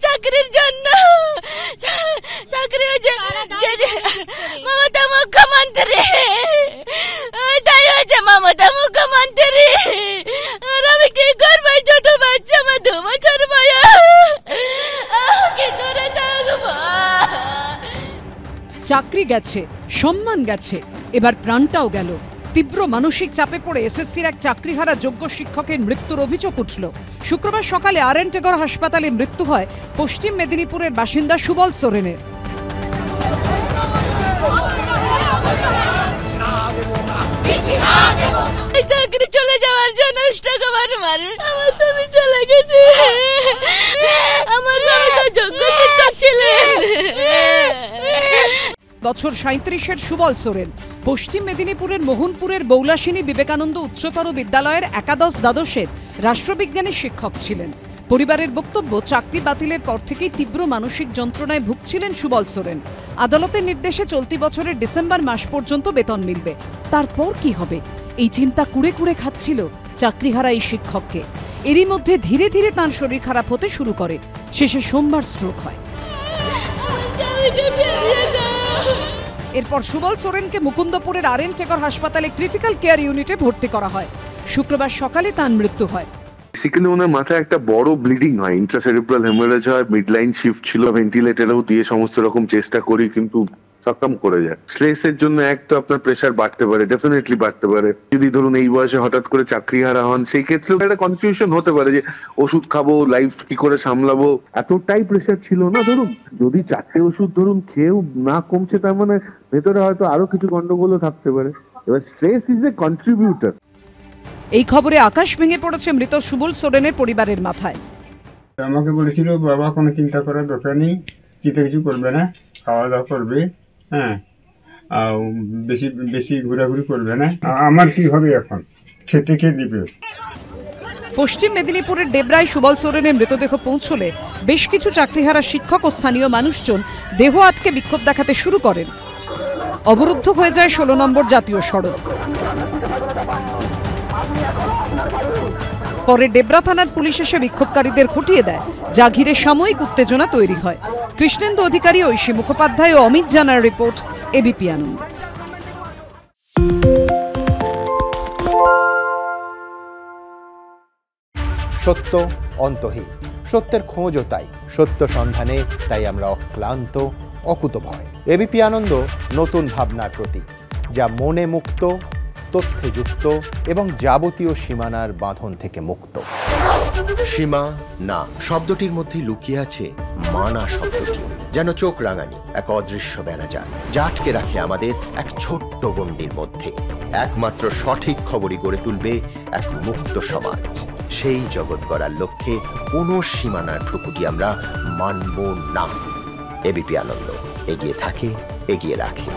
চাকরির জন্য, চাকরি হয়েছে মমতা মুখ্যমন্ত্রী, তাই হয়েছে মমতা মুখ্যমন্ত্রী। আর আমি কি করবো? ছোট বাচ্চা, আমার 2 বছর বয়স, কি করে থাকবো? চাকরি গেছে, সম্মান গেছে, এবার প্রাণটাও গেল। তীব্র মানসিক চাপে পড়ে এসএসসির এক চাকরিহারা যোগ্য শিক্ষকের মৃত্যুর অভিযোগ উঠল। শুক্রবার সকালে আর.এন. টেগর হাসপাতালে মৃত্যু হয় পশ্চিম মেদিনীপুরের বাসিন্দা সুবল সোরেনের। চাকরি চলে যাওয়ার জন্য আমার স্বামী চলে গেছে। আমার স্বামী তো যোগ্য শিক্ষক ছিলেন। বছর 37-এর সুবল সোরেন পশ্চিম মেদিনীপুরের মোহনপুরের বৌলাসিনী বিবেকানন্দ উচ্চতর বিদ্যালয়ের একাদশ দ্বাদশের রাষ্ট্রবিজ্ঞানের শিক্ষক ছিলেন। পরিবারের বক্তব্য, চাকরি বাতিলের পর থেকেই তীব্র মানসিক যন্ত্রণায় ভুগছিলেন সুবল সোরেন। আদালতের নির্দেশে চলতি বছরের ডিসেম্বর মাস পর্যন্ত বেতন মিলবে। তারপর কি হবে, এই চিন্তা কুড়ে কুড়ে খাচ্ছিল চাকরিহারা এই শিক্ষককে। এরই মধ্যে ধীরে ধীরে তাঁর শরীর খারাপ হতে শুরু করে। শেষে সোমবার স্ট্রোক হয়। এরপর সুবল সোরেনকে মুকুন্দপুরের আর.এন. টেগর হাসপাতালে ক্রিটিক্যাল কেয়ার ইউনিটে ভর্তি করা হয়। শুক্রবার সকালে তাঁর মৃত্যু হয়। বেসিক্যালি ওনার মাথায় একটা বড় ব্লিডিং হয়, ইন্ট্রাসেরিব্রাল হেমারেজ হয়, মিডলাইন শিফট ছিল, ভেন্টিলেটরেও দিয়ে সমস্ত রকম চেষ্টা করি কিন্তু সাকাম করে যায়। স্ট্রেসের জন্য এক তো আপনার প্রেশার বাড়তে পারে, ডেফিনেটলি বাড়তে পারে। যদি ধরুন এই বয়সে হঠাৎ করে চাকরি হারা হন, সেই ক্ষেত্রে একটা কনফিউশন হতে পারে যে ওষুধ খাবো, লাইফ কি করে সামলাবো। এতটাই প্রেশার ছিল না, ধরুন যদি 4টে ওষুধ ধরুন খেয়েও না কমছে, তার মানে ভেতরে হয়তো আরো কিছু গন্ডগোলও থাকতে পারে। এবার স্ট্রেস ইজ এ কন্ট্রিবিউটর। এই খবরে আকাশ ভেঙে পড়েছে মৃত সুবল সোরেনের পরিবারের মাথায়। আমাকে বলেছিল, বাবা কোনো চিন্তা করার দরকার নেই, চিন্তা কিছু করবে না, খাওয়া দাওয়া করবে, হ্যাঁ, আর বেশি বেশি ঘোরাঘুরি করবে না। আমার কি হবে এখন, খেতে খেয়ে দিবে। পশ্চিম মেদিনীপুরের ডেবরায় সুবল সোরেনের মৃতদেহ পৌঁছলে বেশ কিছু চাকরিহারা শিক্ষক ও স্থানীয় মানুষজন দেহ আটকে বিক্ষোভ দেখাতে শুরু করেন। অবরুদ্ধ হয়ে যায় 16 নম্বর জাতীয় সড়ক। পরে ডেবরা থানার পুলিশ এসে বিক্ষোভকারীদের হটিয়ে দেয়, যা ঘিরে সাময়িক উত্তেজনা তৈরি হয়। কৃষ্ণেন্দু অধিকারী, ঐশী মুখোপাধ্যায় ও অমিত জানার রিপোর্ট, এবিপি আনন্দ। সত্য অন্তহীন, সত্যের খোঁজও তাই, সত্য সন্ধানে তাই আমরা অক্লান্ত, অকুতভয়। এবিপি আনন্দ নতুন ভাবনার প্রতীক, যা মনে মুক্ত, তথ্যে যুক্ত এবং যাবতীয় সীমানার বাঁধন থেকে মুক্ত। সীমা না শব্দটির মধ্যে লুকিয়ে আছে মানা শব্দটি, যেন চোখ রাঙানি এক অদৃশ্য বেড়াজাল, যা আটকে রাখে আমাদের এক ছোট্ট গণ্ডির মধ্যে। একমাত্র সঠিক খবরই গড়ে তুলবে এক মুক্ত সমাজ। সেই জগৎ গড়ার লক্ষ্যে কোনো সীমানার ঠুকুটি আমরা মানব না। এবিপি আনন্দ এগিয়ে থাকে, এগিয়ে রাখে।